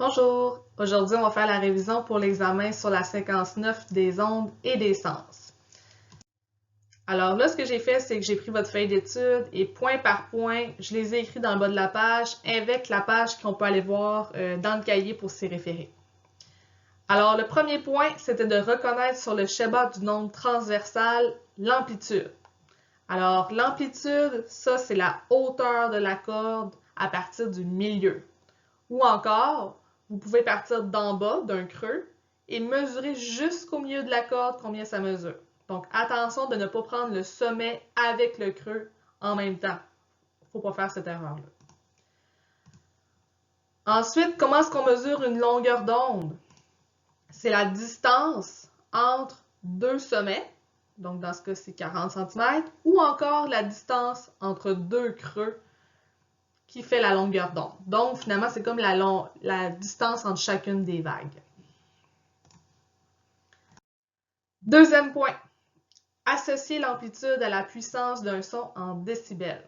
Bonjour! Aujourd'hui, on va faire la révision pour l'examen sur la séquence 9 des ondes et des sens. Alors là, ce que j'ai fait, c'est que j'ai pris votre feuille d'études et point par point, je les ai écrits dans le bas de la page avec la page qu'on peut aller voir dans le cahier pour s'y référer. Alors, le premier point, c'était de reconnaître sur le schéma d'une onde transversale l'amplitude. Alors, l'amplitude, ça, c'est la hauteur de la corde à partir du milieu. Ou encore, vous pouvez partir d'en bas, d'un creux, et mesurer jusqu'au milieu de la corde combien ça mesure. Donc, attention de ne pas prendre le sommet avec le creux en même temps. Il ne faut pas faire cette erreur-là. Ensuite, comment est-ce qu'on mesure une longueur d'onde? C'est la distance entre deux sommets, donc dans ce cas, c'est 40 cm, ou encore la distance entre deux creux qui fait la longueur d'onde. Donc, finalement, c'est comme la distance entre chacune des vagues. Deuxième point, associer l'amplitude à la puissance d'un son en décibels.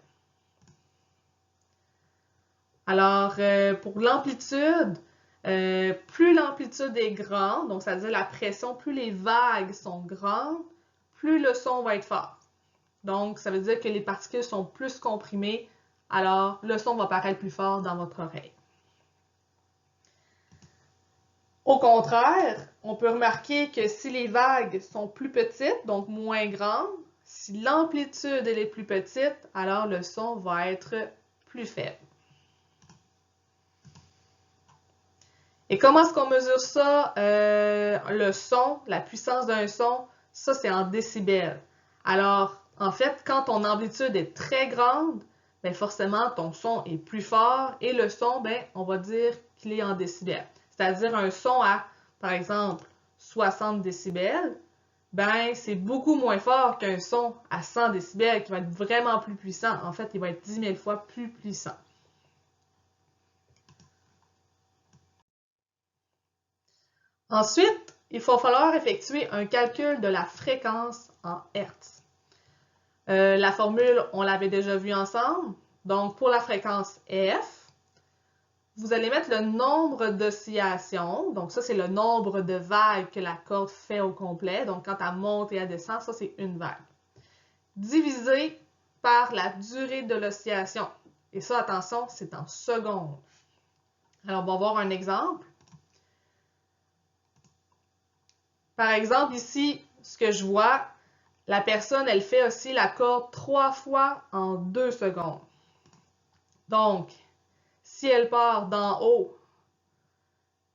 Alors, pour l'amplitude, plus l'amplitude est grande, donc c'est-à-dire la pression, plus les vagues sont grandes, plus le son va être fort. Donc, ça veut dire que les particules sont plus comprimées, alors le son va paraître plus fort dans votre oreille. Au contraire, on peut remarquer que si les vagues sont plus petites, donc moins grandes, si l'amplitude est plus petite, alors le son va être plus faible. Et comment est-ce qu'on mesure ça? Le son, la puissance d'un son, ça c'est en décibels. Alors, en fait, quand ton amplitude est très grande, bien forcément ton son est plus fort et le son, bien, on va dire qu'il est en décibels. C'est-à-dire un son à, par exemple, 60 décibels, ben c'est beaucoup moins fort qu'un son à 100 décibels qui va être vraiment plus puissant. En fait, il va être 10 000 fois plus puissant. Ensuite, il va falloir effectuer un calcul de la fréquence en Hertz. La formule, on l'avait déjà vue ensemble. Donc, pour la fréquence F, vous allez mettre le nombre d'oscillations. Donc, ça, c'est le nombre de vagues que la corde fait au complet. Donc, quand elle monte et elle descend, ça, c'est une vague. Divisé par la durée de l'oscillation. Et ça, attention, c'est en secondes. Alors, on va voir un exemple. Par exemple, ici, ce que je vois, la personne, elle fait aussi la corde 3 fois en 2 secondes. Donc, si elle part d'en haut,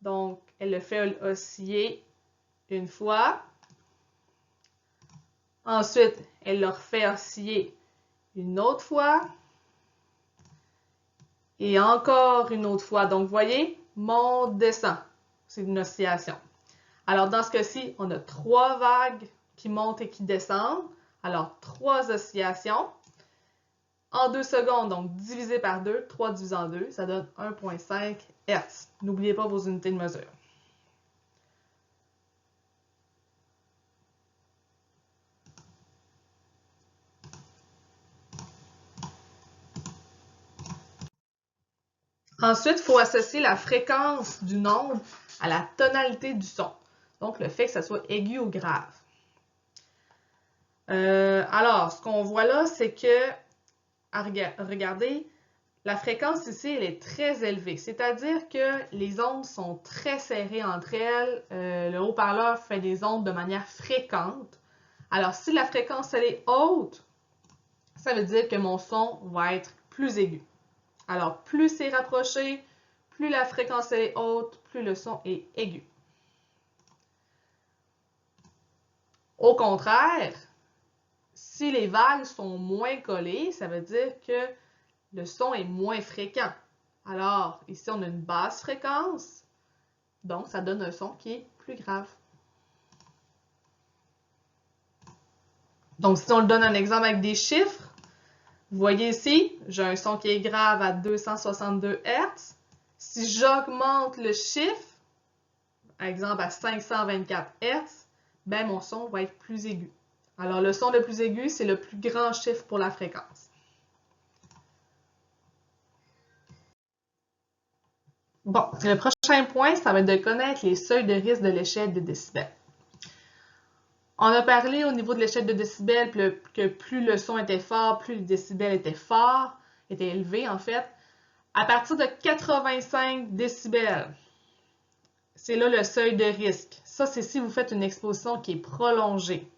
donc elle le fait osciller une fois. Ensuite, elle le refait osciller une autre fois. Et encore une autre fois. Donc, vous voyez, monte, descend. C'est une oscillation. Alors, dans ce cas-ci, on a 3 vagues qui montent et qui descendent. Alors, 3 oscillations. En 2 secondes, donc divisé par 2, 3 divisé en 2, ça donne 1,5 Hz. N'oubliez pas vos unités de mesure. Ensuite, il faut associer la fréquence d'une onde à la tonalité du son. Donc, le fait que ça soit aigu ou grave. Alors, ce qu'on voit là, c'est que, regardez, la fréquence ici, elle est très élevée. C'est-à-dire que les ondes sont très serrées entre elles. Le haut-parleur fait des ondes de manière fréquente. Alors, si la fréquence, elle est haute, ça veut dire que mon son va être plus aigu. Alors, plus c'est rapproché, plus la fréquence est haute, plus le son est aigu. Au contraire, si les vagues sont moins collées, ça veut dire que le son est moins fréquent. Alors, ici, on a une basse fréquence, donc ça donne un son qui est plus grave. Donc, si on le donne un exemple avec des chiffres, vous voyez ici, j'ai un son qui est grave à 262 Hz. Si j'augmente le chiffre, par exemple à 524 Hz, ben mon son va être plus aigu. Alors, le son le plus aigu, c'est le plus grand chiffre pour la fréquence. Bon, le prochain point, ça va être de connaître les seuils de risque de l'échelle de décibels. On a parlé au niveau de l'échelle de décibels que plus le son était fort, plus le décibel était fort, était élevé en fait. À partir de 85 décibels, c'est là le seuil de risque. Ça, c'est si vous faites une exposition qui est prolongée.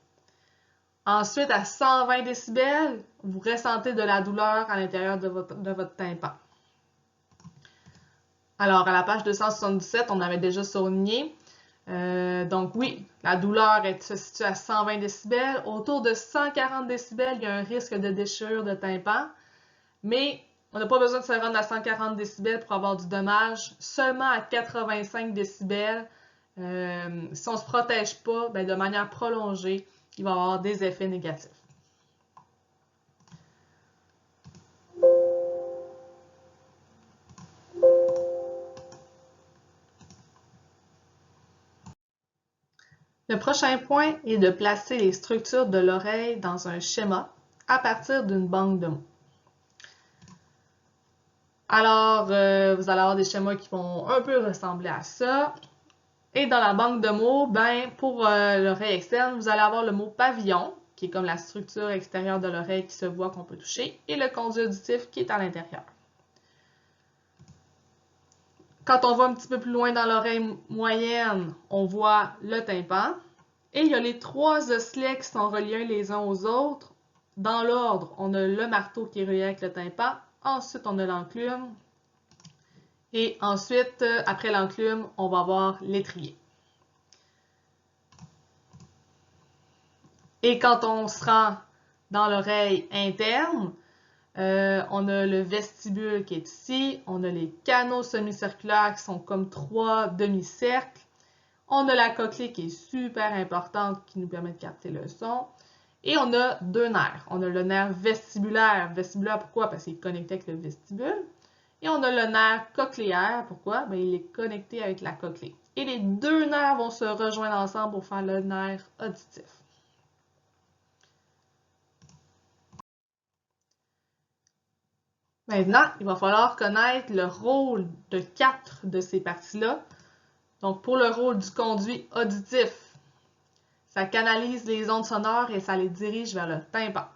Ensuite, à 120 décibels, vous ressentez de la douleur à l'intérieur de votre tympan. Alors, à la page 277, on avait déjà souligné. Donc oui, la douleur se situe à 120 décibels. Autour de 140 décibels, il y a un risque de déchirure de tympan. Mais on n'a pas besoin de se rendre à 140 décibels pour avoir du dommage. Seulement à 85 décibels, si on ne se protège pas, ben, de manière prolongée, il va y avoir des effets négatifs. Le prochain point est de placer les structures de l'oreille dans un schéma à partir d'une banque de mots. Alors, vous allez avoir des schémas qui vont un peu ressembler à ça. Et dans la banque de mots, ben, pour l'oreille externe, vous allez avoir le mot pavillon, qui est comme la structure extérieure de l'oreille qui se voit qu'on peut toucher, et le conduit auditif qui est à l'intérieur. Quand on va un petit peu plus loin dans l'oreille moyenne, on voit le tympan. Et il y a les trois osselets qui sont reliés les uns aux autres. Dans l'ordre, on a le marteau qui est relié avec le tympan. Ensuite, on a l'enclume. Et ensuite, après l'enclume, on va avoir l'étrier. Et quand on se rend dans l'oreille interne, on a le vestibule qui est ici. On a les canaux semi-circulaires qui sont comme trois demi-cercles. On a la cochlée qui est super importante qui nous permet de capter le son. Et on a deux nerfs. On a le nerf vestibulaire. Vestibulaire, pourquoi? Parce qu'il est connecté avec le vestibule. Et on a le nerf cochléaire. Pourquoi? Bien, il est connecté avec la cochlée. Et les deux nerfs vont se rejoindre ensemble pour faire le nerf auditif. Maintenant, il va falloir connaître le rôle de 4 de ces parties-là. Donc, pour le rôle du conduit auditif, ça canalise les ondes sonores et ça les dirige vers le tympan.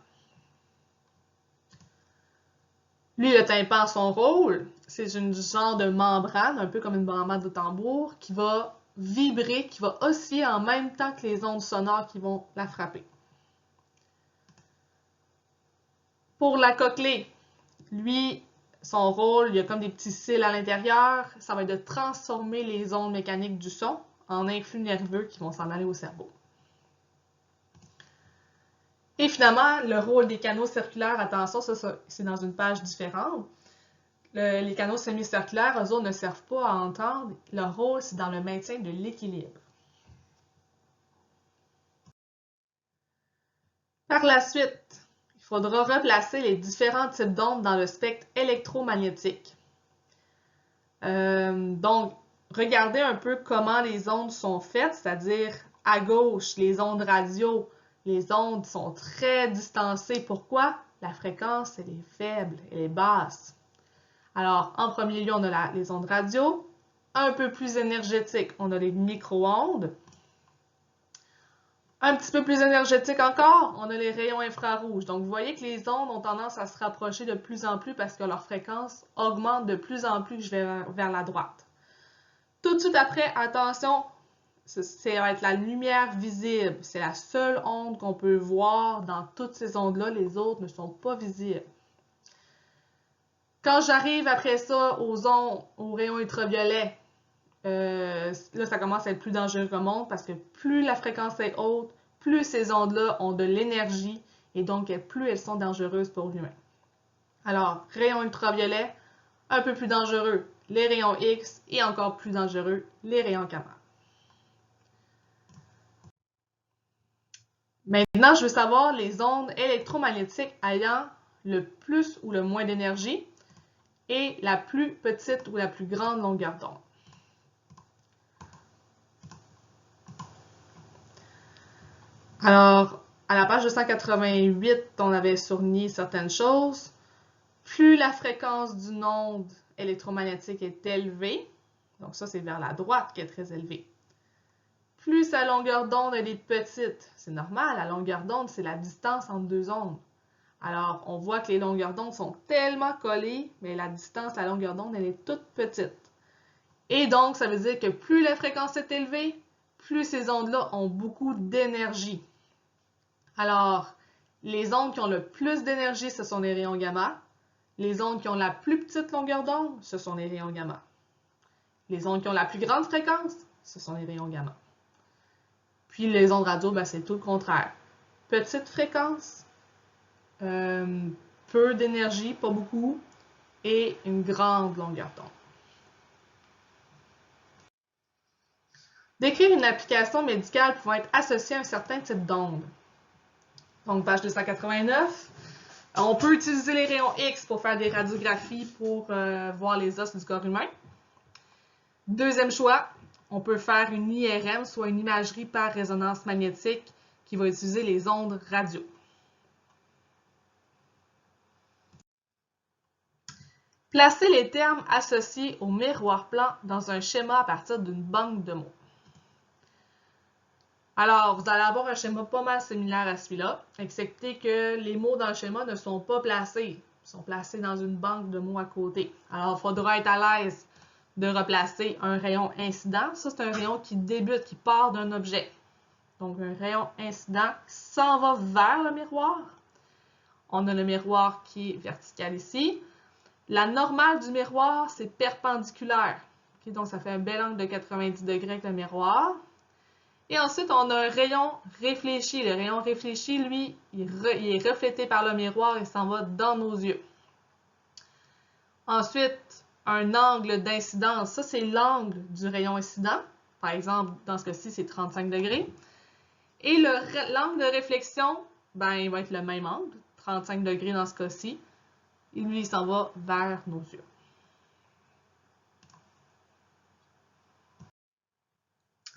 Lui, le tympan, son rôle, c'est une genre de membrane, un peu comme une membrane de tambour, qui va vibrer, qui va osciller en même temps que les ondes sonores qui vont la frapper. Pour la cochlée, lui, son rôle, il y a comme des petits cils à l'intérieur, ça va être de transformer les ondes mécaniques du son en influx nerveux qui vont s'en aller au cerveau. Et finalement, le rôle des canaux circulaires, attention, ça c'est dans une page différente. Les canaux semi-circulaires, eux autres, ne servent pas à entendre. Leur rôle, c'est dans le maintien de l'équilibre. Par la suite, il faudra replacer les différents types d'ondes dans le spectre électromagnétique. Donc, regardez un peu comment les ondes sont faites, c'est-à-dire à gauche, les ondes radio, les ondes sont très distancées. Pourquoi? La fréquence, elle est faible, elle est basse. Alors, en premier lieu, on a les ondes radio. Un peu plus énergétiques, on a les micro-ondes. Un petit peu plus énergétique encore, on a les rayons infrarouges. Donc, vous voyez que les ondes ont tendance à se rapprocher de plus en plus parce que leur fréquence augmente de plus en plus que je vais vers la droite. Tout de suite après, attention, ça va être la lumière visible. C'est la seule onde qu'on peut voir dans toutes ces ondes-là. Les autres ne sont pas visibles. Quand j'arrive après ça aux rayons ultraviolets, là, ça commence à être plus dangereux qu'au monde parce que plus la fréquence est haute, plus ces ondes-là ont de l'énergie et donc plus elles sont dangereuses pour l'humain. Alors, rayons ultraviolets, un peu plus dangereux, les rayons X et encore plus dangereux, les rayons gamma. Maintenant, je veux savoir les ondes électromagnétiques ayant le plus ou le moins d'énergie et la plus petite ou la plus grande longueur d'onde. Alors, à la page 288, on avait souligné certaines choses. Plus la fréquence d'une onde électromagnétique est élevée, Donc ça, c'est vers la droite qui est très élevé. Plus sa longueur d'onde elle est petite, c'est normal, la longueur d'onde, c'est la distance entre deux ondes. Alors, on voit que les longueurs d'onde sont tellement collées, mais la distance, la longueur d'onde, elle est toute petite. Et donc, ça veut dire que plus la fréquence est élevée, plus ces ondes-là ont beaucoup d'énergie. Alors, les ondes qui ont le plus d'énergie, ce sont les rayons gamma. Les ondes qui ont la plus petite longueur d'onde, ce sont les rayons gamma. Les ondes qui ont la plus grande fréquence, ce sont les rayons gamma. Puis les ondes radio, ben, c'est tout le contraire. Petite fréquence, peu d'énergie, pas beaucoup, et une grande longueur d'onde. Décrire une application médicale pouvant être associée à un certain type d'onde. Donc, page 289. On peut utiliser les rayons X pour faire des radiographies pour voir les os du corps humain. Deuxième choix, on peut faire une IRM, soit une imagerie par résonance magnétique, qui va utiliser les ondes radio. Placez les termes associés au miroir plan dans un schéma à partir d'une banque de mots. Alors, vous allez avoir un schéma pas mal similaire à celui-là, excepté que les mots dans le schéma ne sont pas placés. Ils sont placés dans une banque de mots à côté. Alors, il faudra être à l'aise de replacer un rayon incident. Ça, c'est un rayon qui débute, qui part d'un objet. Donc, un rayon incident qui s'en va vers le miroir. On a le miroir qui est vertical ici. La normale du miroir, c'est perpendiculaire. Okay, donc, ça fait un bel angle de 90 degrés avec le miroir. Et ensuite, on a un rayon réfléchi. Le rayon réfléchi, lui, il est reflété par le miroir et s'en va dans nos yeux. Ensuite, un angle d'incidence. Ça, c'est l'angle du rayon incident. Par exemple, dans ce cas-ci, c'est 35 degrés. Et l'angle de réflexion, ben, il va être le même angle, 35 degrés dans ce cas-ci. Et lui, il s'en va vers nos yeux.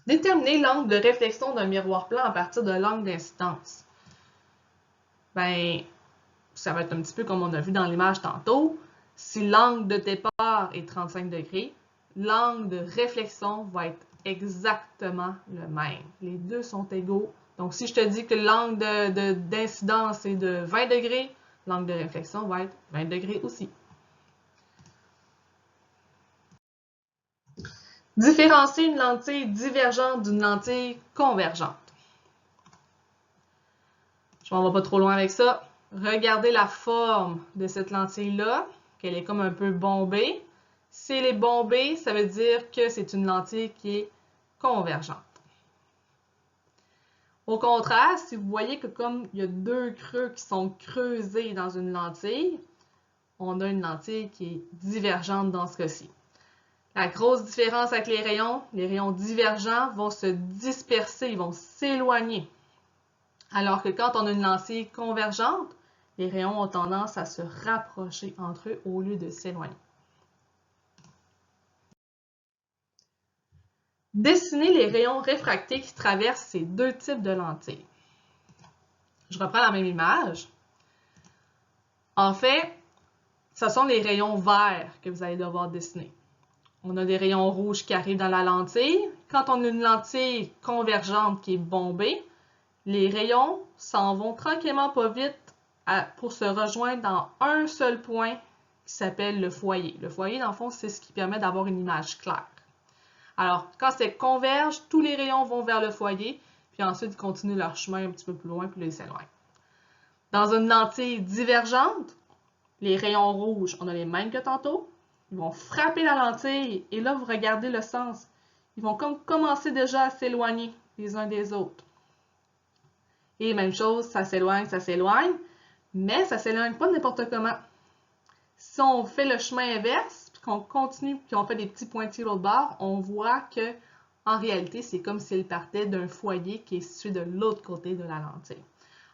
Déterminer l'angle de réflexion d'un miroir plan à partir de l'angle d'incidence. Ben, ça va être un petit peu comme on a vu dans l'image tantôt. Si l'angle de départ est 35 degrés, l'angle de réflexion va être exactement le même. Les deux sont égaux. Donc, si je te dis que l'angle d'incidence est de 20 degrés, l'angle de réflexion va être 20 degrés aussi. Différencier une lentille divergente d'une lentille convergente. Je m'en vais pas trop loin avec ça. Regardez la forme de cette lentille-là, qu'elle est comme un peu bombée. Si elle est bombée, ça veut dire que c'est une lentille qui est convergente. Au contraire, si vous voyez que comme il y a deux creux qui sont creusés dans une lentille, on a une lentille qui est divergente dans ce cas-ci. La grosse différence avec les rayons divergents vont se disperser, ils vont s'éloigner. Alors que quand on a une lentille convergente, les rayons ont tendance à se rapprocher entre eux au lieu de s'éloigner. Dessiner les rayons réfractés qui traversent ces deux types de lentilles. Je reprends la même image. En fait, ce sont les rayons verts que vous allez devoir dessiner. On a des rayons rouges qui arrivent dans la lentille. Quand on a une lentille convergente qui est bombée, les rayons s'en vont tranquillement pas vite pour se rejoindre dans un seul point qui s'appelle le foyer. Le foyer, dans le fond, c'est ce qui permet d'avoir une image claire. Alors, quand ça converge, tous les rayons vont vers le foyer, puis ensuite ils continuent leur chemin un petit peu plus loin, puis là, ils s'éloignent. Dans une lentille divergente, les rayons rouges, on a les mêmes que tantôt. Ils vont frapper la lentille et là, vous regardez le sens. Ils vont commencer déjà à s'éloigner les uns des autres. Et même chose, ça s'éloigne, mais ça ne s'éloigne pas n'importe comment. Si on fait le chemin inverse, puis qu'on continue, puis on fait des petits pointillés l'autre bord, on voit que en réalité, c'est comme s'il partait d'un foyer qui est situé de l'autre côté de la lentille.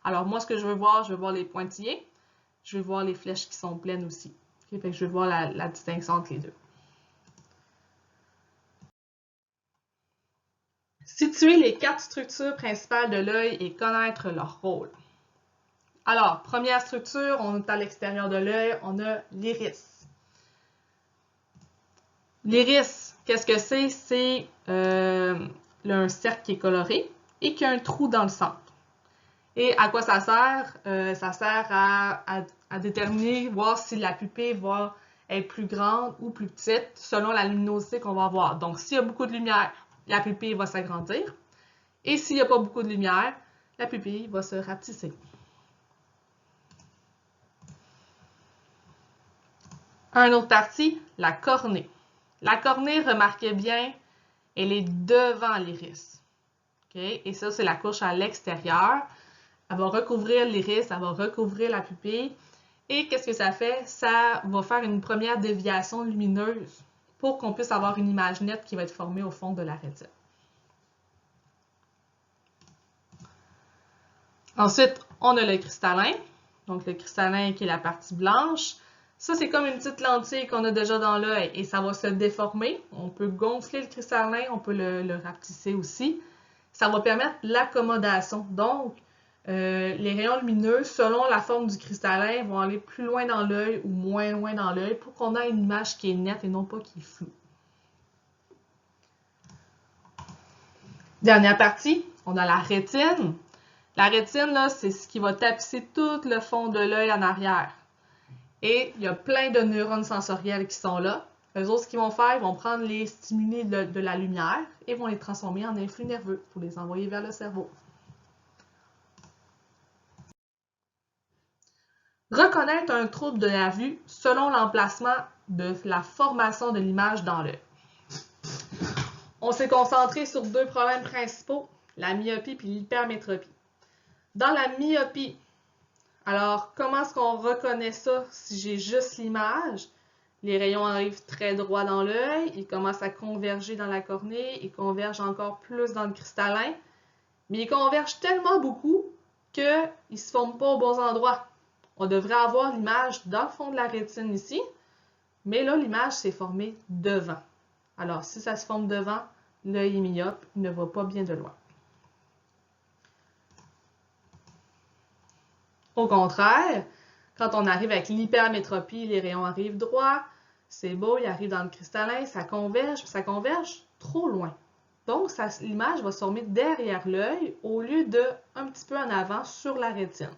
Alors moi, ce que je veux voir les pointillés, je veux voir les flèches qui sont pleines aussi. Okay? Fait que je veux voir la distinction entre les deux. Situer les 4 structures principales de l'œil et connaître leur rôle. Alors, première structure, on est à l'extérieur de l'œil, on a l'iris. L'iris, Qu'est-ce que c'est? C'est un cercle qui est coloré et qui a un trou dans le centre. Et à quoi ça sert? Ça sert à déterminer, voir si la pupille va être plus grande ou plus petite selon la luminosité qu'on va avoir. Donc, s'il y a beaucoup de lumière, la pupille va s'agrandir. Et s'il n'y a pas beaucoup de lumière, la pupille va se rapetisser. Un autre partie, la cornée. La cornée, remarquez bien, elle est devant l'iris. Okay? Et ça, c'est la couche à l'extérieur. Elle va recouvrir l'iris, elle va recouvrir la pupille. Et qu'est-ce que ça fait? Ça va faire une première déviation lumineuse pour qu'on puisse avoir une image nette qui va être formée au fond de la rétine. Ensuite, on a le cristallin. Donc, le cristallin qui est la partie blanche. Ça, c'est comme une petite lentille qu'on a déjà dans l'œil et ça va se déformer. On peut gonfler le cristallin, on peut le rapetisser aussi. Ça va permettre l'accommodation. Donc, les rayons lumineux, selon la forme du cristallin, vont aller plus loin dans l'œil ou moins loin dans l'œil pour qu'on ait une image qui est nette et non pas qui est floue. Dernière partie, on a la rétine. La rétine, là, c'est ce qui va tapisser tout le fond de l'œil en arrière. Et il y a plein de neurones sensoriels qui sont là. Eux autres, ce qu'ils vont faire, ils vont prendre les stimuli de la lumière et vont les transformer en influx nerveux pour les envoyer vers le cerveau. Reconnaître un trouble de la vue selon l'emplacement de la formation de l'image dans l'œil. On s'est concentré sur deux problèmes principaux, la myopie et l'hypermétropie. Dans la myopie, alors comment est-ce qu'on reconnaît ça si j'ai juste l'image? Les rayons arrivent très droit dans l'œil, ils commencent à converger dans la cornée, ils convergent encore plus dans le cristallin, mais ils convergent tellement beaucoup qu'ils ne se forment pas aux bons endroits. On devrait avoir l'image dans le fond de la rétine ici, mais là, l'image s'est formée devant. Alors, si ça se forme devant, l'œil est myope, il ne va pas bien de loin. Au contraire, quand on arrive avec l'hypermétropie, les rayons arrivent droit, c'est beau, ils arrivent dans le cristallin, ça converge trop loin. Donc, l'image va se former derrière l'œil au lieu de un petit peu en avant sur la rétine.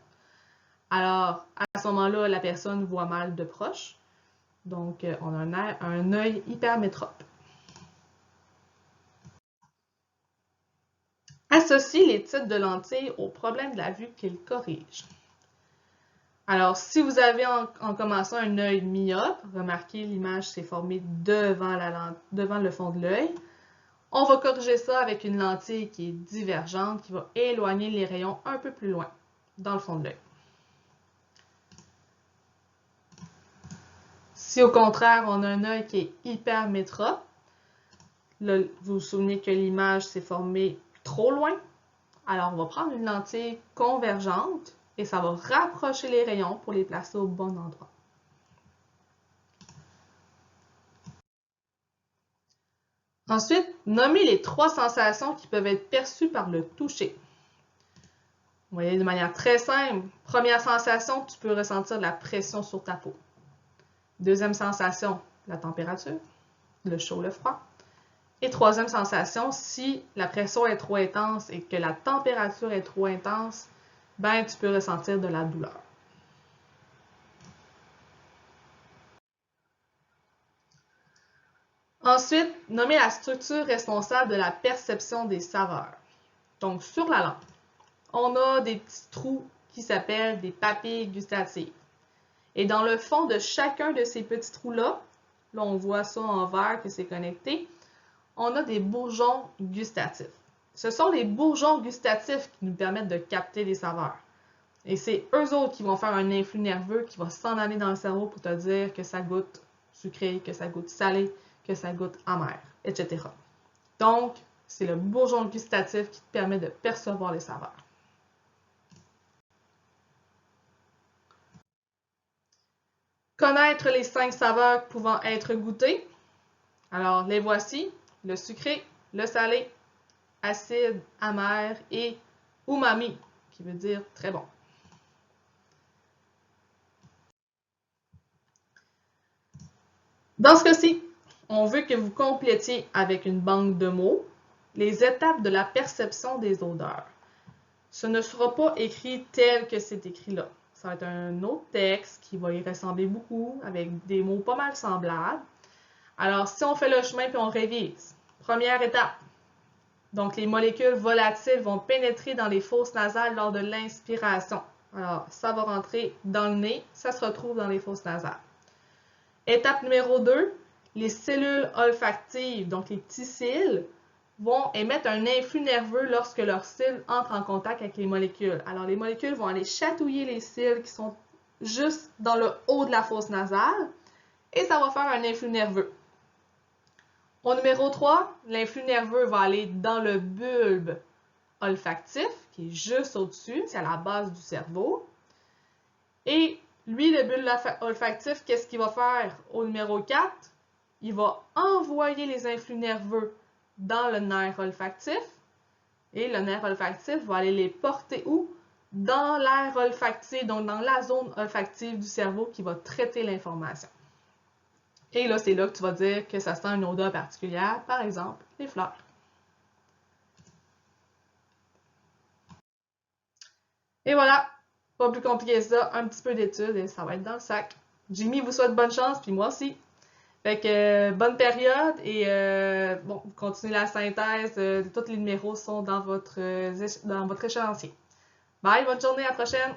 Alors, à ce moment-là, la personne voit mal de proche. Donc, on a un œil hypermétrope. Associe les types de lentilles aux problèmes de la vue qu'ils corrigent. Alors, si vous avez en commençant un œil myope, remarquez l'image s'est formée devant le fond de l'œil. On va corriger ça avec une lentille qui est divergente, qui va éloigner les rayons un peu plus loin, dans le fond de l'œil. Si au contraire, on a un œil qui est hypermétrope, là, vous vous souvenez que l'image s'est formée trop loin, alors on va prendre une lentille convergente et ça va rapprocher les rayons pour les placer au bon endroit. Ensuite, nommez les 3 sensations qui peuvent être perçues par le toucher. Vous voyez, de manière très simple, première sensation, tu peux ressentir de la pression sur ta peau. Deuxième sensation, la température, le chaud, le froid. Et troisième sensation, si la pression est trop intense et que la température est trop intense, ben tu peux ressentir de la douleur. Ensuite, nommez la structure responsable de la perception des saveurs. Donc, sur la langue, on a des petits trous qui s'appellent des papilles gustatives. Et dans le fond de chacun de ces petits trous-là, là on voit ça en vert que c'est connecté, on a des bourgeons gustatifs. Ce sont les bourgeons gustatifs qui nous permettent de capter les saveurs. Et c'est eux autres qui vont faire un influx nerveux qui va s'en aller dans le cerveau pour te dire que ça goûte sucré, que ça goûte salé, que ça goûte amer, etc. Donc, c'est le bourgeon gustatif qui te permet de percevoir les saveurs. Connaître les 5 saveurs pouvant être goûtées. Alors, les voici, le sucré, le salé, acide, amer et umami, qui veut dire très bon. Dans ce cas-ci, on veut que vous complétiez avec une banque de mots les étapes de la perception des odeurs. Ce ne sera pas écrit tel que c'est écrit là. Ça va être un autre texte qui va y ressembler beaucoup, avec des mots pas mal semblables. Alors, si on fait le chemin puis on révise, première étape. Donc, les molécules volatiles vont pénétrer dans les fosses nasales lors de l'inspiration. Alors, ça va rentrer dans le nez, ça se retrouve dans les fosses nasales. Étape numéro 2, les cellules olfactives, donc les petits cils, vont émettre un influx nerveux lorsque leurs cils entrent en contact avec les molécules. Alors, les molécules vont aller chatouiller les cils qui sont juste dans le haut de la fosse nasale et ça va faire un influx nerveux. Au numéro 3, l'influx nerveux va aller dans le bulbe olfactif, qui est juste au-dessus, c'est à la base du cerveau. Et lui, le bulbe olfactif, qu'est-ce qu'il va faire au numéro 4? Il va envoyer les influx nerveux dans le nerf olfactif. Et le nerf olfactif va aller les porter où? Dans l'aire olfactive, donc dans la zone olfactive du cerveau qui va traiter l'information. Et là, c'est là que tu vas dire que ça sent une odeur particulière, par exemple, les fleurs. Et voilà, pas plus compliqué que ça, un petit peu d'études et ça va être dans le sac. Jimmy vous souhaite bonne chance, puis moi aussi. Fait que bonne période et bon, vous continuez la synthèse, tous les numéros sont dans votre échéancier. Bye, bonne journée, à la prochaine!